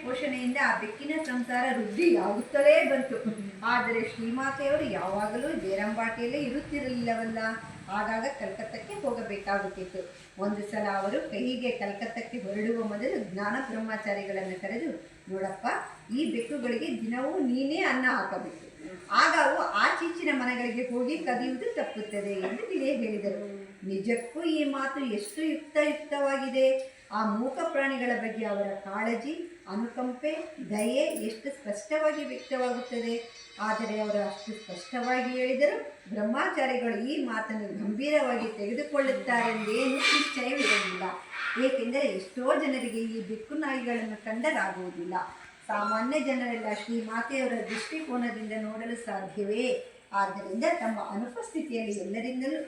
ಪೋಷಣೆಯಿಂದ ಆ ಬೆಕ್ಕಿನ ಸಂಸಾರ ವೃದ್ಧಿಯಾಗುತ್ತಲೇ ಬಂತು. ಆದರೆ ಶ್ರೀಮಾತೆಯವರು ಯಾವಾಗಲೂ ಜೇರಂಬಾಟಿಯಲ್ಲೇ ಇರುತ್ತಿರಲಿಲ್ಲವಲ್ಲ. ಆಗಾಗ ಕಲ್ಕತ್ತಕ್ಕೆ ಹೋಗಬೇಕಾಗುತ್ತಿತ್ತು. ಒಂದು ಸಲ ಅವರು ಕೈಗೆ ಕಲ್ಕತ್ತಕ್ಕೆ ಹೊರಡುವ ಮೊದಲು ಜ್ಞಾನ ಬ್ರಹ್ಮಚಾರಿಗಳನ್ನು ಕರೆದು, ನೋಡಪ್ಪ, ಈ ಬೆಕ್ಕುಗಳಿಗೆ ದಿನವೂ ನೀನೇ ಅನ್ನ ಹಾಕಬೇಕು. ಆಗ ಅವು ಆಚೀಚಿನ ಮನೆಗಳಿಗೆ ಹೋಗಿ ಕದಿಯುವುದು ತಪ್ಪುತ್ತದೆ ಎಂದು ಹೇಳಿದರು. ನಿಜಕ್ಕೂ ಈ ಮಾತು ಎಷ್ಟು ಯುಕ್ತವಾಗಿದೆ. ಆ ಮೂಕ ಪ್ರಾಣಿಗಳ ಬಗ್ಗೆ ಅವರ ಕಾಳಜಿ, ಅನುಕಂಪೆ, ದಯೆ ಎಷ್ಟು ಸ್ಪಷ್ಟವಾಗಿ ವ್ಯಕ್ತವಾಗುತ್ತದೆ. ಆದರೆ ಅವರು ಅಷ್ಟು ಸ್ಪಷ್ಟವಾಗಿ ಹೇಳಿದರೂ ಬ್ರಹ್ಮಚಾರಿಗಳು ಈ ಮಾತನ್ನು ಗಂಭೀರವಾಗಿ ತೆಗೆದುಕೊಳ್ಳುತ್ತಾರೆಂದೇನೂ ನಿಶ್ಚಯವಿರಲಿಲ್ಲ. ಏಕೆಂದರೆ ಎಷ್ಟೋ ಜನರಿಗೆ ಈ ಬೆಕ್ಕು ನಾಯಿಗಳನ್ನು ಕಂಡರಾಗುವುದಿಲ್ಲ. ಸಾಮಾನ್ಯ ಜನರೆಲ್ಲ ಶ್ರೀಮಾತೆಯವರ ದೃಷ್ಟಿಕೋನದಿಂದ ನೋಡಲು ಸಾಧ್ಯವೇ? ಆದ್ದರಿಂದ ತಮ್ಮ ಅನುಪಸ್ಥಿತಿಯಲ್ಲಿ ಎಲ್ಲರಿಂದಲೂ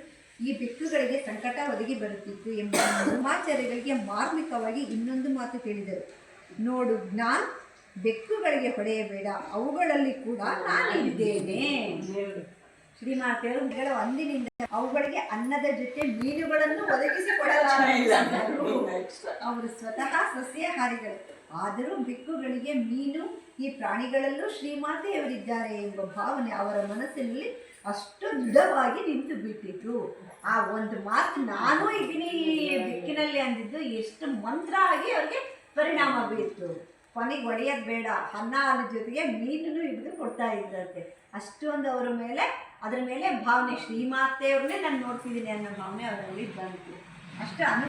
ಈ ಬೆಕ್ಕುಗಳಿಗೆ ಸಂಕಟ ಒದಗಿ ಬರುತ್ತಿತ್ತು ಎಂಬ ಬ್ರಹ್ಮಚಾರಿಗಳಿಗೆ ಮಾರ್ಮಿಕವಾಗಿ ಇನ್ನೊಂದು ಮಾತು ಹೇಳಿದರು. ನೋಡು ಜ್ಞಾನ್, ಬೆಕ್ಕುಗಳಿಗೆ ಹೊಡೆಯಬೇಡ, ಅವುಗಳಲ್ಲಿ ಕೂಡ ನಾನಿದ್ದೇನೆ. ಶ್ರೀಮಾತೆಯವರು ಅಂದಿನಿಂದ ಅವುಗಳಿಗೆ ಅನ್ನದ ಜೊತೆ ಮೀನುಗಳನ್ನು ಒದಗಿಸಿಕೊಡಲಾರಂಭಿಸಿದರು. ಅವರು ಸ್ವತಃ ಸಸ್ಯಾಹಾರಿಗಳು. ಆದರೂ ಬೆಕ್ಕುಗಳಿಗೆ ಮೀನು, ಈ ಪ್ರಾಣಿಗಳಲ್ಲೂ ಶ್ರೀಮಾತೆಯವರಿದ್ದಾರೆ ಎಂಬ ಭಾವನೆ ಅವರ ಮನಸ್ಸಿನಲ್ಲಿ ಅಷ್ಟು ದೃಢವಾಗಿ ನಿಂತು ಬಿಟ್ಟಿತು. ಆ ಒಂದು ಮಾತು ನಾನು ಇದ್ದೀನಿ ಬೆಕ್ಕಿನಲ್ಲಿ ಅಂದಿದ್ದು ಎಷ್ಟು ಮಂತ್ರ ಆಗಿ ಅವ್ರಿಗೆ ಪರಿಣಾಮ ಬೀರ್ತು. ಕೊನೆಗೆ ಒಡೆಯೋದು ಬೇಡ, ಅನ್ನ ಹಾಲು ಜೊತೆಗೆ ಮೀನನ್ನು ಹಿಡಿದು ಕೊಡ್ತಾ ಇದ್ರಂತೆ. ಅಷ್ಟೊಂದು ಅದರ ಮೇಲೆ ಭಾವನೆ, ಶ್ರೀಮಾತೆಯವ್ರನ್ನೇ ನಾನು ನೋಡ್ತಿದ್ದೀನಿ ಅನ್ನೋ ಭಾವನೆ ಅವರಲ್ಲಿ ಬಂತು. ಅಷ್ಟು